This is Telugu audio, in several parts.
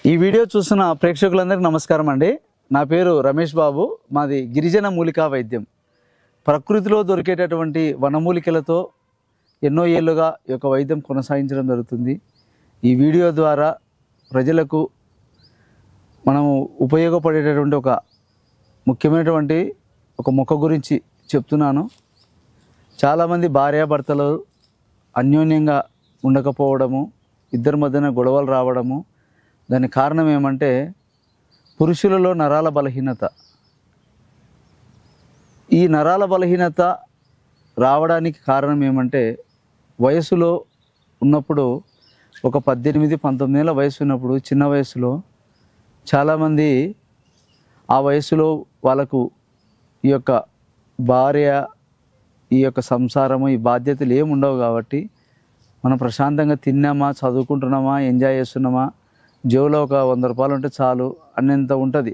ఈ వీడియో చూస్తున్న ప్రేక్షకులందరికీ నమస్కారం అండి. నా పేరు రమేష్ బాబు. మాది గిరిజన మూలికా వైద్యం. ప్రకృతిలో దొరికేటటువంటి వనమూలికలతో ఎన్నో ఏళ్ళుగా ఈ యొక్క వైద్యం కొనసాగించడం జరుగుతుంది. ఈ వీడియో ద్వారా ప్రజలకు మనము ఉపయోగపడేటటువంటి ఒక ముఖ్యమైనటువంటి ఒక మొక్క గురించి చెప్తున్నాను. చాలామంది భార్యాభర్తలు అన్యోన్యంగా ఉండకపోవడము, ఇద్దరి మధ్యన గొడవలు రావడము, దానికి కారణం ఏమంటే పురుషులలో నరాల బలహీనత. ఈ నరాల బలహీనత రావడానికి కారణం ఏమంటే వయసులో ఉన్నప్పుడు ఒక 18-19 ఏళ్ళ వయసు ఉన్నప్పుడు, చిన్న వయసులో చాలామంది ఆ వయసులో వాళ్ళకు ఈ యొక్క భార్య, ఈ యొక్క సంసారము, ఈ బాధ్యతలు ఏమి ఉండవు కాబట్టి మనం ప్రశాంతంగా తిన్నామా, చదువుకుంటున్నామా, ఎంజాయ్ చేస్తున్నామా, జేబులో ఒక 100 రూపాయలు ఉంటే చాలు అన్నంత ఉంటుంది.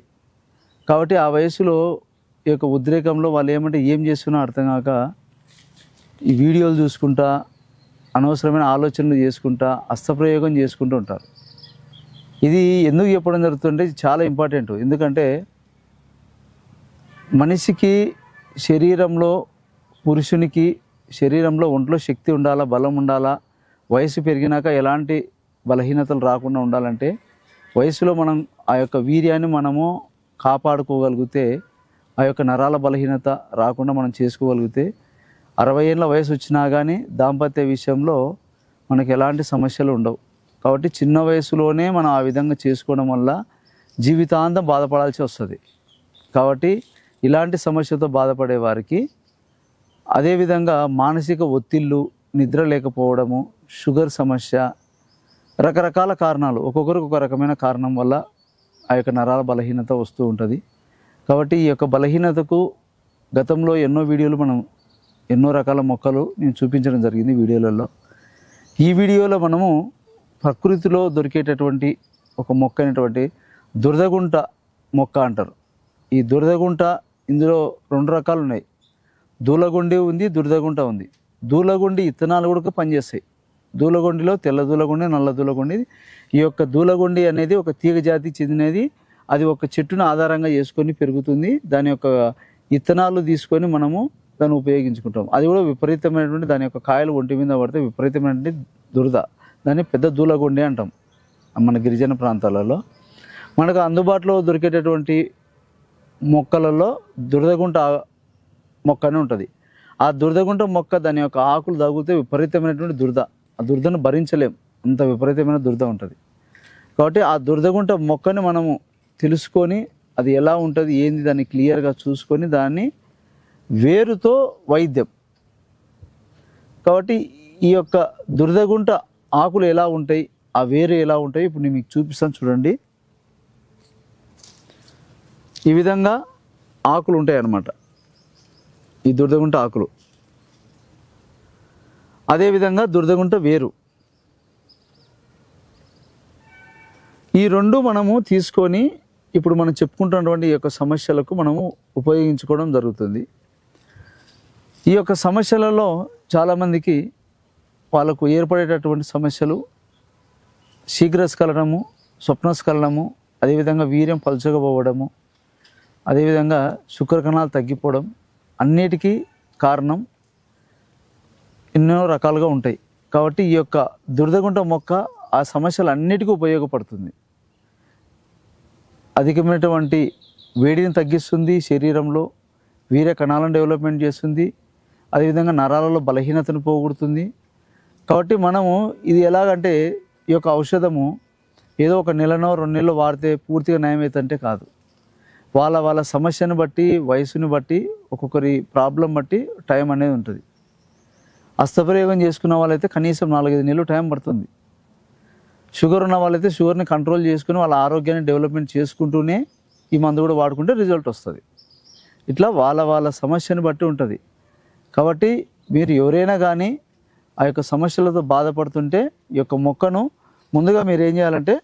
కాబట్టి ఆ వయసులో ఈ యొక్క ఉద్రేకంలో వాళ్ళు ఏమంటే ఏం చేస్తున్నా అర్థం కాక ఈ వీడియోలు చూసుకుంటా, అనవసరమైన ఆలోచనలు చేసుకుంటా, హస్తప్రయోగం చేసుకుంటూ ఉంటారు. ఇది ఎందుకు చెప్పడం జరుగుతుందంటే ఇది చాలా ఇంపార్టెంట్. ఎందుకంటే మనిషికి శరీరంలో, పురుషునికి శరీరంలో ఒంట్లో శక్తి ఉండాలా, బలం ఉండాలా, వయసు పెరిగినాక ఎలాంటి బలహీనతలు రాకుండా ఉండాలంటే వయసులో మనం ఆ యొక్క వీర్యాన్ని మనము కాపాడుకోగలిగితే, ఆ యొక్క నరాల బలహీనత రాకుండా మనం చేసుకోగలిగితే 60 ఏళ్ళ వయసు వచ్చినా కానీ దాంపత్య విషయంలో మనకు ఎలాంటి సమస్యలు ఉండవు. కాబట్టి చిన్న వయసులోనే మనం ఆ విధంగా చేసుకోవడం వల్ల జీవితాంతం బాధపడాల్సి వస్తుంది. కాబట్టి ఇలాంటి సమస్యతో బాధపడే వారికి, అదేవిధంగా మానసిక ఒత్తిళ్ళు, నిద్ర లేకపోవడము, షుగర్ సమస్య, రకరకాల కారణాలు, ఒక్కొక్కరికి ఒక రకమైన కారణం వల్ల ఆ యొక్క నరాల బలహీనత వస్తూ ఉంటుంది. కాబట్టి ఈ యొక్క బలహీనతకు గతంలో ఎన్నో వీడియోలు మనం ఎన్నో రకాల మొక్కలు నేను చూపించడం జరిగింది వీడియోలలో. ఈ వీడియోలో మనము ప్రకృతిలో దొరికేటటువంటి ఒక మొక్క అయినటువంటి దురదగుంట మొక్క అంటారు. ఈ దురదగుంట ఇందులో 2 రకాలు ఉన్నాయి. దూలగుండి ఉంది, దురదగుంట ఉంది. దూలగుండి ఇత్తనాలు కూడా పనిచేస్తాయి. దూలగుండిలో తెల్ల దూలగుండి, నల్ల దూలగుండి. ఈ యొక్క దూలగుండి అనేది ఒక తీగ జాతికి చెందినది. అది ఒక చెట్టును ఆధారంగా చేసుకొని పెరుగుతుంది. దాని యొక్క ఇత్తనాలు తీసుకొని మనము దాన్ని ఉపయోగించుకుంటాం. అది కూడా విపరీతమైనటువంటి, దాని యొక్క కాయలు ఒంటి మీద పడితే విపరీతమైనటువంటి దురద, దాన్ని పెద్ద దూలగుండి అంటాం మన గిరిజన ప్రాంతాలలో. మనకు అందుబాటులో దొరికేటటువంటి మొక్కలలో దురదగుంట మొక్క అని ఉంటుంది. ఆ దురదగుంట మొక్క, దాని యొక్క ఆకులు తగిలితే విపరీతమైనటువంటి దురద, ఆ దురదను భరించలేం, అంత విపరీతమైన దురద ఉంటుంది. కాబట్టి ఆ దురదగుంట మొక్కని మనము తెలుసుకొని అది ఎలా ఉంటుంది ఏంది దాన్ని క్లియర్గా చూసుకొని దాన్ని వేరుతో వైద్యం. కాబట్టి ఈ యొక్క దురదగుంట ఆకులు ఎలా ఉంటాయి, ఆ వేరు ఎలా ఉంటాయి ఇప్పుడు నేను మీకు చూపిస్తాను చూడండి. ఈ విధంగా ఆకులు ఉంటాయి అన్నమాట, ఈ దురదగుంట ఆకులు. అదేవిధంగా దురదగుంట వేరు. ఈ 2 మనము తీసుకొని ఇప్పుడు మనం చెప్పుకుంటున్నటువంటి ఈ యొక్క సమస్యలకు మనము ఉపయోగించుకోవడం జరుగుతుంది. ఈ యొక్క సమస్యలలో చాలామందికి వాళ్ళకు ఏర్పడేటటువంటి సమస్యలు శీఘ్రస్ఖలనము, స్వప్నస్ఖలనము, అదేవిధంగా వీర్యం పలుచకపోవడము, అదేవిధంగా శుక్రకణాలు తగ్గిపోవడం, అన్నిటికీ కారణం ఎన్నో రకాలుగా ఉంటాయి. కాబట్టి ఈ యొక్క దురదగుంట మొక్క ఆ సమస్యలు అన్నిటికీ ఉపయోగపడుతుంది. అధికమైనటువంటి వేడిని తగ్గిస్తుంది, శరీరంలో వీర్య కణాలను డెవలప్మెంట్ చేస్తుంది, అదేవిధంగా నరాలలో బలహీనతను పోగొడుతుంది. కాబట్టి మనము ఇది ఎలాగంటే ఈ యొక్క ఔషధము ఏదో ఒక నెలనో 2 నెలలు వాడితే పూర్తిగా నయమైతే కాదు. వాళ్ళ సమస్యను బట్టి, వయసుని బట్టి, ఒక్కొక్కరి ప్రాబ్లం బట్టి టైం అనేది ఉంటుంది. హస్తప్రయోగం చేసుకున్న వాళ్ళైతే కనీసం 4-5 నెలలు టైం పడుతుంది. షుగర్ ఉన్న వాళ్ళైతే షుగర్ని కంట్రోల్ చేసుకుని వాళ్ళ ఆరోగ్యాన్ని డెవలప్మెంట్ చేసుకుంటూనే ఈ మందు కూడా వాడుకుంటే రిజల్ట్ వస్తుంది. ఇట్లా వాళ్ళ సమస్యను బట్టి ఉంటుంది. కాబట్టి మీరు ఎవరైనా కానీ ఆ యొక్క సమస్యలతో బాధపడుతుంటే ఈ యొక్క మొక్కను ముందుగా మీరు ఏం చేయాలంటే,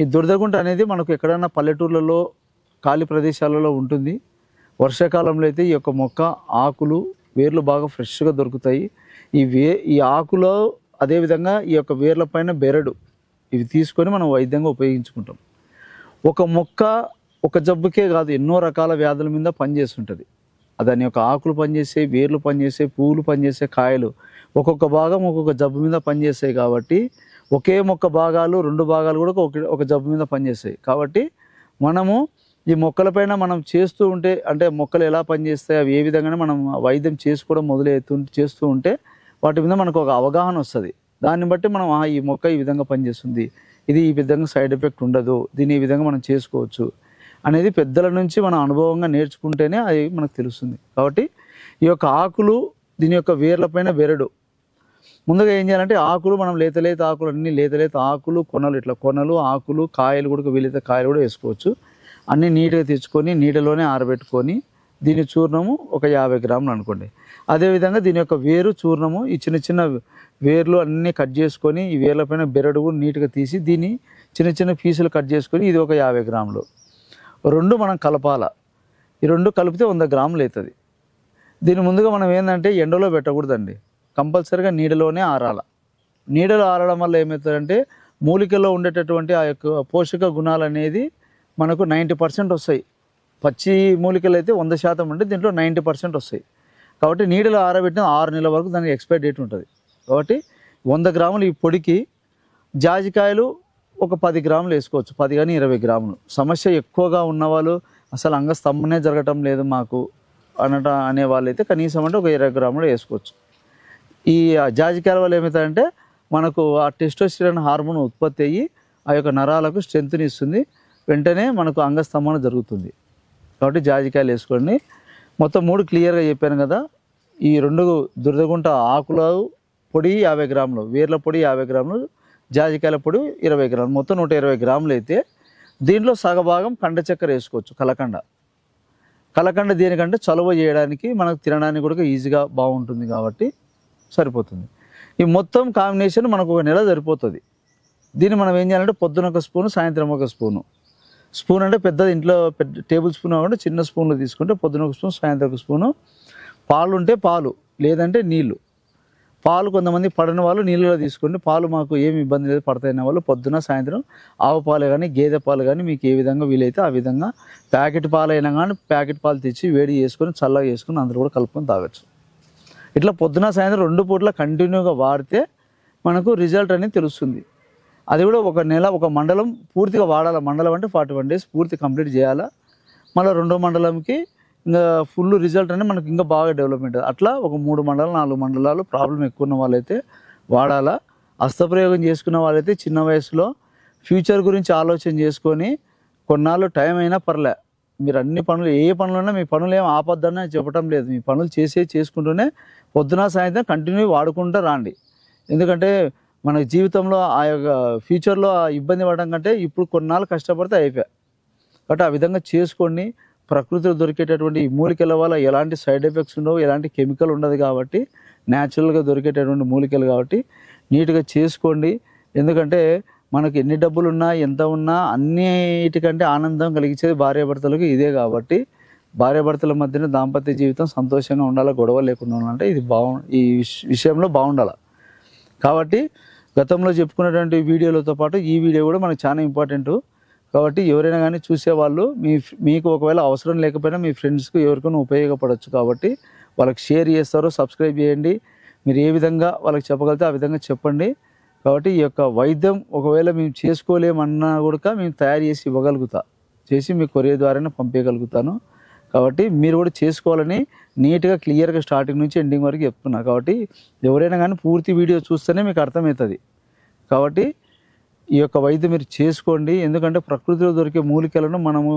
ఈ దురదగుంట అనేది మనకు ఎక్కడైనా పల్లెటూర్లలో, ఖాళీ ప్రదేశాలలో ఉంటుంది. వర్షాకాలంలో అయితే ఈ యొక్క మొక్క ఆకులు, వేర్లు బాగా ఫ్రెష్గా దొరుకుతాయి. ఈ ఆకులో, అదేవిధంగా ఈ యొక్క వేర్ల పైన బెరడు, ఇవి తీసుకొని మనం వైద్యంగా ఉపయోగించుకుంటాం. ఒక మొక్క ఒక జబ్బుకే కాదు, ఎన్నో రకాల వ్యాధుల మీద పనిచేస్తుంటుంది. దాని యొక్క ఆకులు పనిచేసే, వేర్లు పనిచేసే, పువ్వులు పనిచేసే, కాయలు ఒక్కొక్క భాగం ఒక్కొక్క జబ్బు మీద పనిచేస్తాయి. కాబట్టి ఒకే మొక్క భాగాలు 2 భాగాలు కూడా ఒక జబ్బు మీద పనిచేస్తాయి. కాబట్టి మనము ఈ మొక్కలపైన మనం చేస్తూ ఉంటే, అంటే మొక్కలు ఎలా పనిచేస్తాయి, అవి ఏ విధంగానే మనం వైద్యం చేసుకోవడం చేస్తూ ఉంటే వాటి మీద మనకు ఒక అవగాహన వస్తుంది. దాన్ని బట్టి మనం ఈ మొక్క ఈ విధంగా పనిచేస్తుంది, ఇది ఈ విధంగా సైడ్ ఎఫెక్ట్ ఉండదు, దీన్ని ఈ విధంగా మనం చేసుకోవచ్చు అనేది పెద్దల నుంచి మన అనుభవంగా నేర్చుకుంటేనే అది మనకు తెలుస్తుంది. కాబట్టి ఈ యొక్క ఆకులు, దీని యొక్క వేర్లపైన బెరడు ముందుగా ఏం చేయాలంటే ఆకులు మనం లేత ఆకులు అన్నీ లేత ఆకులు, కొనలు, ఇట్లా కొనలు, ఆకులు, కాయలు కూడా వీలైతే కాయలు కూడా వేసుకోవచ్చు. అన్నీ నీట్గా తెచ్చుకొని నీటిలోనే ఆరబెట్టుకొని దీని చూర్ణము ఒక 50 గ్రాములు అనుకోండి. అదేవిధంగా దీని యొక్క వేరు చూర్ణము, ఈ చిన్న చిన్న వేర్లు అన్నీ కట్ చేసుకొని ఈ వేర్లపైన బెరడు నీట్గా తీసి దీన్ని చిన్న చిన్న పీసులు కట్ చేసుకొని ఇది ఒక 50 గ్రాములు. 2 మనం కలపాల. ఈ 2 కలిపితే 100 గ్రాములు అవుతుంది. దీని ముందుగా మనం ఏంటంటే ఎండలో పెట్టకూడదండి, కంపల్సరీగా నీడలోనే ఆరాల. నీడలో ఆరడం వల్ల ఏమవుతుందంటే మూలికల్లో ఉండేటటువంటి ఆ యొక్క పోషక గుణాలు అనేది మనకు 90% వస్తాయి. పచ్చి మూలికలు అయితే 100% ఉంటే దీంట్లో 90% వస్తాయి. కాబట్టి నీడలో ఆరబెట్టిన 6 నెలల వరకు దానికి ఎక్స్పైరీ డేట్ ఉంటుంది. కాబట్టి 100 గ్రాములు ఈ పొడికి జాజికాయలు ఒక 10 గ్రాములు వేసుకోవచ్చు, 10 కానీ 20 గ్రాములు. సమస్య ఎక్కువగా ఉన్నవాళ్ళు, అసలు అంగస్తంభనే జరగటం లేదు మాకు అనే వాళ్ళైతే కనీసం అంటే ఒక 20 గ్రాములు వేసుకోవచ్చు. ఈ జాజికాయల వల్ల ఏమవుతుందంటే మనకు ఆ టెస్టోస్టెరాన్ హార్మోన్ ఉత్పత్తి అయ్యి ఆ యొక్క నరాలకు స్ట్రెంత్ని ఇస్తుంది, వెంటనే మనకు అంగస్తంభన జరుగుతుంది. కాబట్టి జాజికాయలు వేసుకోండి. మొత్తం 3 క్లియర్గా చెప్పాను కదా. ఈ 2 దురదగుంట ఆకుల పొడి 50 గ్రాములు, వేర్ల పొడి 50 గ్రాములు, జాజికాయల పొడి 20 గ్రాములు, మొత్తం 120 గ్రాములు అయితే దీంట్లో సగభాగం కండ చక్కెర వేసుకోవచ్చు. కలకండ దేనికంటే చలువ చేయడానికి, మనకు తినడానికి కూడా ఈజీగా బాగుంటుంది కాబట్టి సరిపోతుంది. ఈ మొత్తం కాంబినేషన్ మనకు 1 నెల సరిపోతుంది. దీన్ని మనం ఏం చేయాలంటే పొద్దున 1 స్పూను, సాయంత్రం 1 స్పూను. స్పూన్ అంటే పెద్దది, ఇంట్లో పెద్ద టేబుల్ స్పూన్ కాకుండా చిన్న స్పూన్లు తీసుకుంటే పొద్దున 1 స్పూన్, సాయంత్రం 1 స్పూను. పాలు ఉంటే పాలు, లేదంటే నీళ్ళు. పాలు కొంతమంది పడని వాళ్ళు నీళ్ళలో తీసుకోండి. పాలు మాకు ఏమి ఇబ్బంది లేదు పడతాయిన వాళ్ళు పొద్దున సాయంత్రం ఆవు పాలు కానీ గేదె పాలు కానీ మీకు ఏ విధంగా వీలైతే ఆ విధంగా, ప్యాకెట్ పాలు అయినా కానీ ప్యాకెట్ పాలు తెచ్చి వేడి చేసుకొని చల్లగా చేసుకొని అందరూ కూడా కలుపుకొని తాగొచ్చు. ఇట్లా పొద్దున సాయంత్రం 2 పూట్ల కంటిన్యూగా వాడితే మనకు రిజల్ట్ అనేది తెలుస్తుంది. అది కూడా 1 నెల, 1 మండలం పూర్తిగా వాడాలి. మండలం అంటే 41 days పూర్తి కంప్లీట్ చేయాలా. మళ్ళీ 2వ మండలంకి ఇంకా ఫుల్ రిజల్ట్ అనేది మనకి ఇంకా బాగా డెవలప్మెంట్. అట్లా ఒక 3 మండలాలు 4 మండలాలు ప్రాబ్లం ఎక్కువ ఉన్న వాళ్ళైతే వాడాలా. హస్తప్రయోగం చేసుకున్న వాళ్ళైతే చిన్న వయసులో ఫ్యూచర్ గురించి ఆలోచన చేసుకొని కొన్నాళ్ళు టైం అయినా పర్లే, మీరు అన్ని పనులు ఏ పనులున్నా మీ పనులు ఏం ఆపొద్దని చెప్పడం లేదు. మీ పనులు చేసుకుంటూనే పొద్దున సాయంత్రం కంటిన్యూ వాడుకుంటూ రాండి. ఎందుకంటే మన జీవితంలో ఆ యొక్క ఫ్యూచర్లో ఇబ్బంది పడడం కంటే ఇప్పుడు కొన్నాళ్ళు కష్టపడితే అయిపోయా. కాబట్టి ఆ విధంగా చేసుకోండి. ప్రకృతిలో దొరికేటటువంటి ఈ మూలికల వల్ల ఎలాంటి సైడ్ ఎఫెక్ట్స్ ఉండవు, ఎలాంటి కెమికల్ ఉండదు. కాబట్టి న్యాచురల్గా దొరికేటటువంటి మూలికలు కాబట్టి నీట్గా చేసుకోండి. ఎందుకంటే మనకు ఎన్ని డబ్బులు ఉన్నా ఎంత ఉన్నా అన్నిటికంటే ఆనందం కలిగించేది భార్యాభర్తలకు ఇదే. కాబట్టి భార్యాభర్తల మధ్యన దాంపత్య జీవితం సంతోషంగా ఉండాలి, గొడవ లేకుండా ఉండాలంటే ఇది ఈ విషయంలో బాగుండాలి. కాబట్టి గతంలో చెప్పుకున్నటువంటి వీడియోలతో పాటు ఈ వీడియో కూడా మనకు చాలా ఇంపార్టెంట్. కాబట్టి ఎవరైనా కానీ చూసేవాళ్ళు మీకు ఒకవేళ అవసరం లేకపోయినా మీ ఫ్రెండ్స్కి ఎవరికైనా ఉపయోగపడవచ్చు. కాబట్టి వాళ్ళకి షేర్ చేస్తారో సబ్స్క్రైబ్ చేయండి. మీరు ఏ విధంగా వాళ్ళకి చెప్పగలిగితే ఆ విధంగా చెప్పండి. కాబట్టి ఈ యొక్క వైద్యం ఒకవేళ మేము చేసుకోలేమన్నా కూడా మేము తయారు చేసి చేసి మీ కొరియర్ ద్వారానే పంపించగలుగుతాను. కాబట్టి మీరు కూడా చేసుకోవాలని నీట్గా క్లియర్గా స్టార్టింగ్ నుంచి ఎండింగ్ వరకు చెప్తున్నా. కాబట్టి ఎవరైనా కానీ పూర్తి వీడియో చూస్తేనే మీకు అర్థమవుతుంది. కాబట్టి ఈ యొక్క వైద్యం మీరు చేసుకోండి. ఎందుకంటే ప్రకృతిలో దొరికే మూలికలను మనము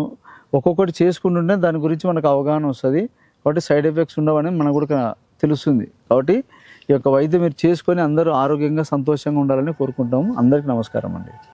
ఒక్కొక్కటి చేసుకుంటుంటే దాని గురించి మనకు అవగాహన వస్తుంది. కాబట్టి సైడ్ ఎఫెక్ట్స్ ఉండవని మనకు కూడా తెలుస్తుంది. కాబట్టి ఈ యొక్క వైద్యం మీరు చేసుకొని అందరూ ఆరోగ్యంగా సంతోషంగా ఉండాలని కోరుకుంటాము. అందరికీ నమస్కారం అండి.